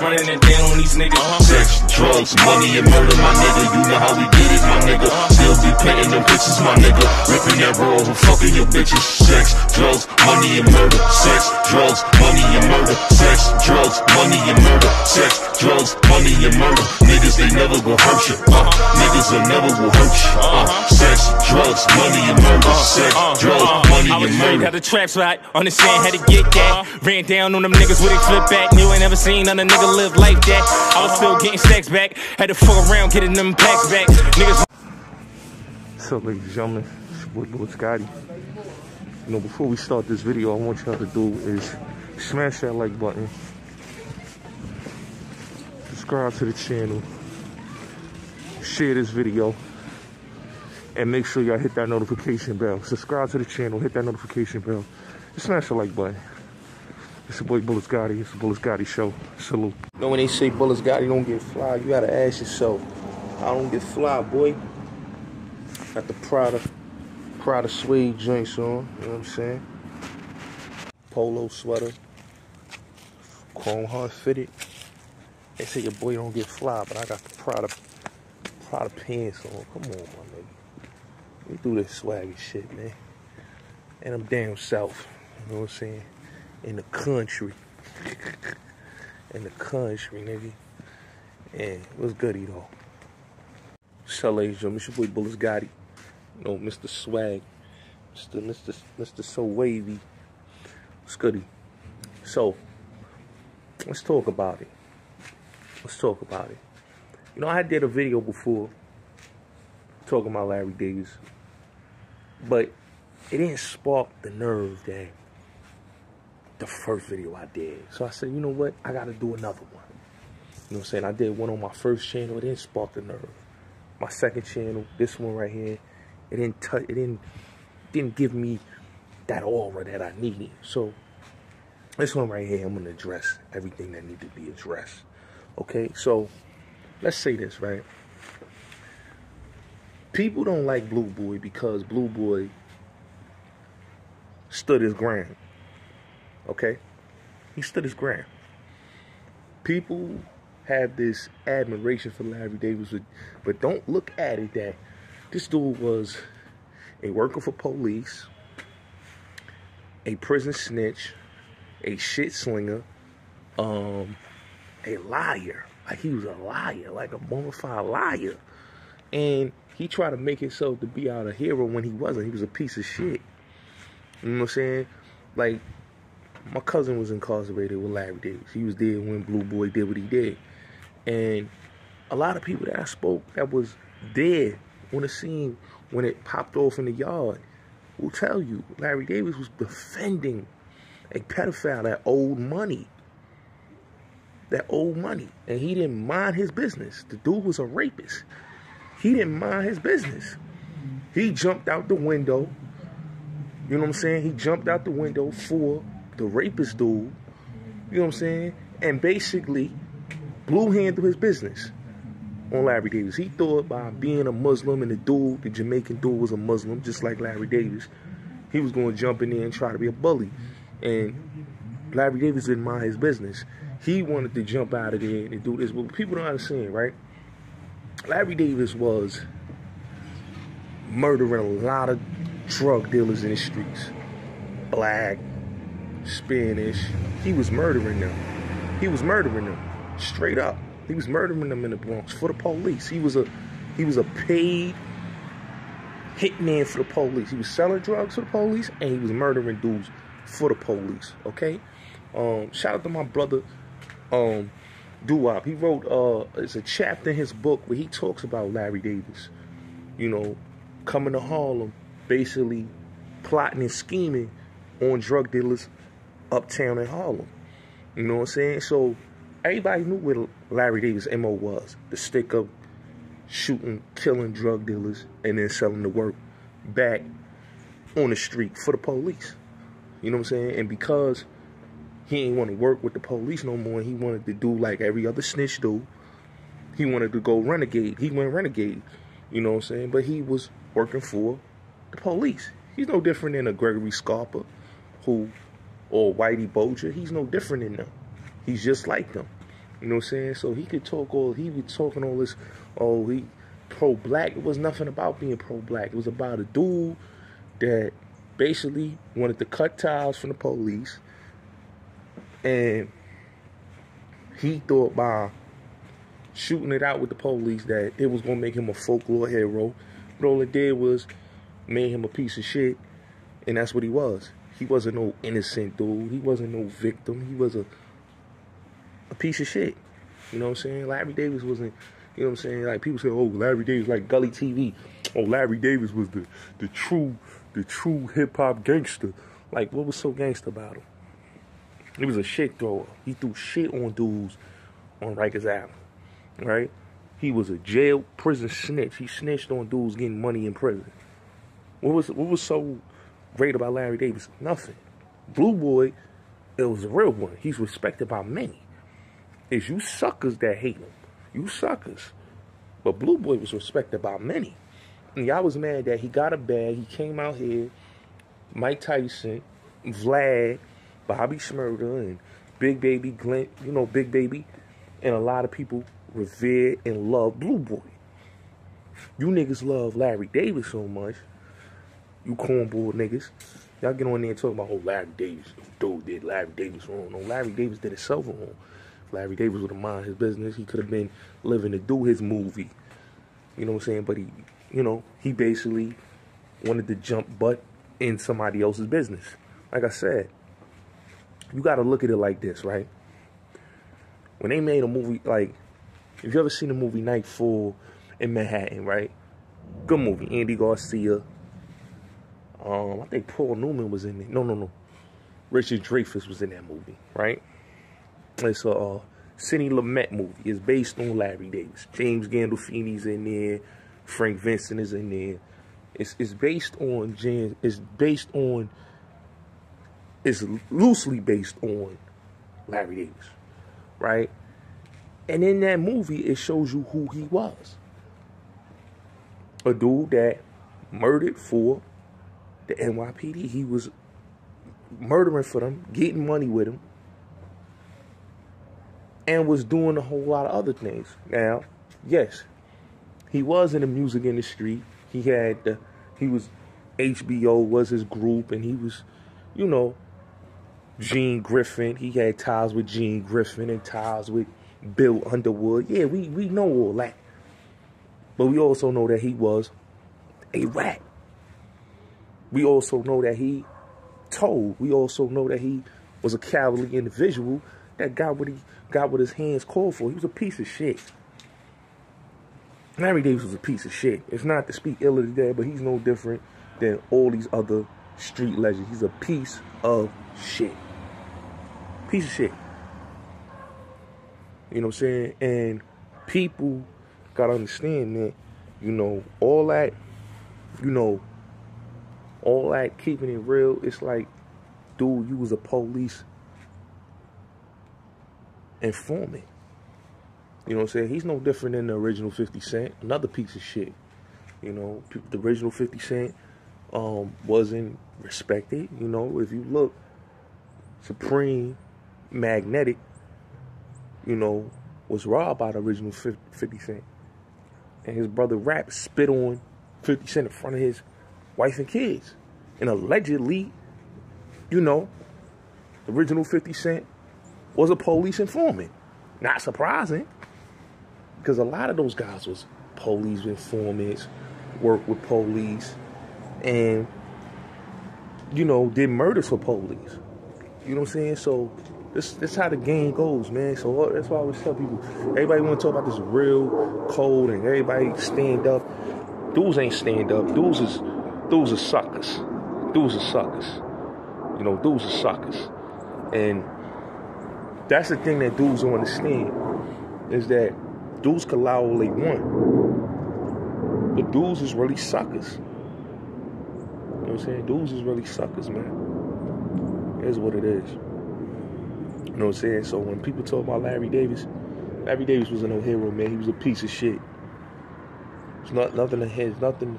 running it down on these niggas. Sex, drugs, money, and murder, my nigga. You know how we get it, my nigga. Still be painting them bitches, my nigga. Ripping that roll and fucking your bitches. Sex, drugs, money, and murder. Sex, drugs, money, and murder. Sex, drugs, money, and murder. Sex, drugs, money, and murder. Niggas, they never gon' hurt you. Niggas, they never will hurt you. Sex, drugs, money, and murder. Sex, drugs, money, and murder. Had the traps right, understand how to get that. Ran down on them niggas with a flip back. You ain't never seen none of nigga live like that. I was still getting stacks back. Had to fuck around getting them packs back. Niggas. So, ladies and gentlemen, it's your boy Bullets Gotti. You know, before we start this video, I want y'all to do is smash that like button, subscribe to the channel, share this video, and make sure y'all hit that notification bell. Subscribe to the channel, hit that notification bell, and smash the like button. It's your boy Bullets Gotti. It's the Bullets Gotti Show. Salute. You know, when they say Bullets Gotti don't get fly, you gotta ask yourself, I don't get fly, boy. Got the Prada suede joints on, you know what I'm saying? Polo sweater, chrome hard fitted. They say your boy don't get fly, but I got the Prada pants on. Come on, my nigga. We do this swaggy shit, man. And I'm down south, you know what I'm saying? In the country. In the country, nigga. And what's goody though? So, ladies and gentlemen, it's your boy Bullets Gotti. You know, Mr. Swag. Mr. So Wavy. What's goody? So, let's talk about it. Let's talk about it. You know, I did a video before talking about Larry Davis, but it didn't spark the nerve that the first video I did. So I said, you know what? I got to do another one. You know what I'm saying? I did one on my first channel. It didn't spark the nerve. My second channel, this one right here, it didn't give me that aura that I needed. So this one right here, I'm gonna address everything that needs to be addressed. Okay, so let's say this, right? People don't like Blue Boy because Blue Boy stood his ground. Okay, he stood his ground. People have this admiration for Larry Davis, but don't look at it that this dude was a worker for police, a prison snitch, a shit slinger, a liar. Like, he was a liar, like a bona fide liar. And he tried to make himself to be out a hero when he wasn't. He was a piece of shit. You know what I'm saying? Like, my cousin was incarcerated with Larry Davis. He was there when Blue Boy did what he did. And a lot of people that I spoke that was there on the scene when it popped off in the yard will tell you Larry Davis was defending a pedophile that owed money. That owed money. And he didn't mind his business. The dude was a rapist. He didn't mind his business. He jumped out the window. You know what I'm saying? He jumped out the window for the rapist dude. You know what I'm saying? And basically blue-handled his business on Larry Davis. He thought by being a Muslim and the Jamaican dude was a Muslim, just like Larry Davis, he was going to jump in there and try to be a bully. And Larry Davis didn't mind his business. He wanted to jump out of there and do this. But people don't understand, right? Larry Davis was murdering a lot of drug dealers in the streets. Black, Spanish. He was murdering them. He was murdering them. Straight up. He was murdering them in the Bronx for the police. He was a paid hitman for the police. He was selling drugs for the police and he was murdering dudes for the police. Okay? Shout out to my brother Doo-Wop. He wrote it's a chapter in his book where he talks about Larry Davis, you know, coming to Harlem, basically plotting and scheming on drug dealers uptown in Harlem. You know what I'm saying? So everybody knew what Larry Davis' MO was. The stick up, shooting, killing drug dealers, and then selling the work back on the street for the police. You know what I'm saying? And because he didn't want to work with the police no more, he wanted to do like every other snitch do. He wanted to go renegade. He went renegade. You know what I'm saying? But he was working for the police. He's no different than a Gregory Scarpa or Whitey Bulger. He's no different than them. He's just like them. You know what I'm saying? So he was talking all this, oh, he pro-black. It was nothing about being pro-black. It was about a dude that basically wanted to cut ties from the police. And he thought by shooting it out with the police that it was going to make him a folklore hero. But all it did was made him a piece of shit. And that's what he was. He wasn't no innocent dude. He wasn't no victim. He was a piece of shit. You know what I'm saying? Larry Davis wasn't, you know what I'm saying? Like, people say, oh, Larry Davis, like Gully TV. Oh, Larry Davis was the true hip-hop gangster. Like, what was so gangster about him? He was a shit thrower. He threw shit on dudes on Rikers Island, right? He was a jail prison snitch. He snitched on dudes getting money in prison. What was so great about Larry Davis? Nothing. Blue Boy, it was a real one. He's respected by many. It's you suckers that hate him. You suckers. But Blue Boy was respected by many. And y'all was mad that he got a bag. He came out here. Mike Tyson, Vlad, Bobby Shmurda, and Big Baby Glenn, you know, Big Baby. And a lot of people revere and love Blue Boy. You niggas love Larry Davis so much. You cornball niggas. Y'all get on there and talk about, oh, Larry Davis. Dude did Larry Davis wrong. No, Larry Davis did himself wrong. If Larry Davis would have mind his business, he could have been living to do his movie. You know what I'm saying? But he, you know, he basically wanted to jump butt in somebody else's business. Like I said, you got to look at it like this, right? When they made a movie, like, if you ever seen the movie Nightfall in Manhattan, right? Good movie. Andy Garcia. I think Paul Newman was in it. No. Richard Dreyfuss was in that movie, right? It's a Sidney Lumet movie. It's based on Larry Davis. James Gandolfini's in there. Frank Vincent is in there. It's loosely based on Larry Davis, right? And in that movie, it shows you who he was. A dude that murdered for the NYPD. He was murdering for them, getting money with them, and was doing a whole lot of other things. Now, yes, he was in the music industry. HBO was his group, and he was, you know, Gene Griffin. He had ties with Gene Griffin and ties with Bill Underwood. Yeah, we know all that. But we also know that he was a rat. We also know that he told. We also know that he was a cowardly individual that got what his hands called for. He was a piece of shit. Larry Davis was a piece of shit. It's not to speak ill of the dead, but he's no different than all these other street legends. He's a piece of shit. Piece of shit. You know what I'm saying? And people gotta understand that, you know, all that keeping it real, it's like, dude, you was a police informant. You know what I'm saying? He's no different than the original 50 Cent. Another piece of shit. You know, the original 50 Cent wasn't respected. You know, if you look, Supreme, Magnetic, you know, was robbed by the original 50 Cent. And his brother Rap spit on 50 Cent in front of his wife and kids. And allegedly, you know, the original 50 Cent was a police informant. Not surprising, because a lot of those guys was police informants, worked with police, and, you know, did murders for police. You know what I'm saying? So this how the game goes, man. So that's why I always tell people, everybody want to talk about this real code and everybody stand up. Dudes ain't stand up. Dudes are suckers. Dudes are suckers. You know, dudes are suckers. And that's the thing that dudes don't understand, is that dudes can lie all they want, but dudes is really suckers. You know what I'm saying? Dudes is really suckers, man. It is what it is. You know what I'm saying? So when people talk about Larry Davis was no hero, man. He was a piece of shit. It's nothing.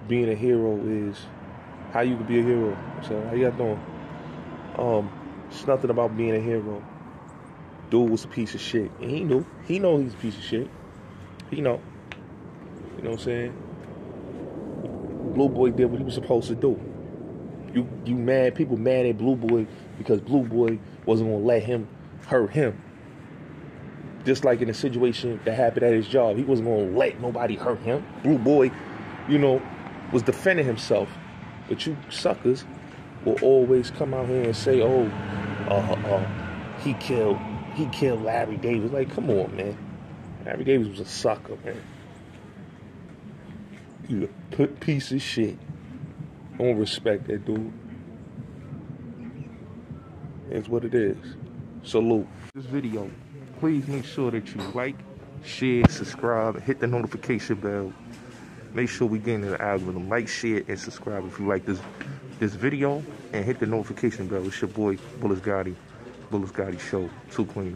Being a hero is how you can be a hero. So how you got doing? It's nothing about being a hero. dude was a piece of shit. And he knew. He know he's a piece of shit. He know. You know what I'm saying? Blue Boy did what he was supposed to do. You mad? People mad at Blue Boy because Blue Boy wasn't gonna let him hurt him. Just like in a situation that happened at his job, he wasn't gonna let nobody hurt him. Blue Boy, you know, was defending himself. But you suckers will always come out here and say, "Oh, he killed Larry Davis." Like, come on, man. Larry Davis was a sucker, man. You a piece of shit. I don't respect that dude. It's what it is. Salute. This video, please make sure that you like, share, subscribe, and hit the notification bell. Make sure we get in the algorithm. Like, share, and subscribe if you like this video, and hit the notification bell. It's your boy, Bullis Gotti Show, 2 Clean.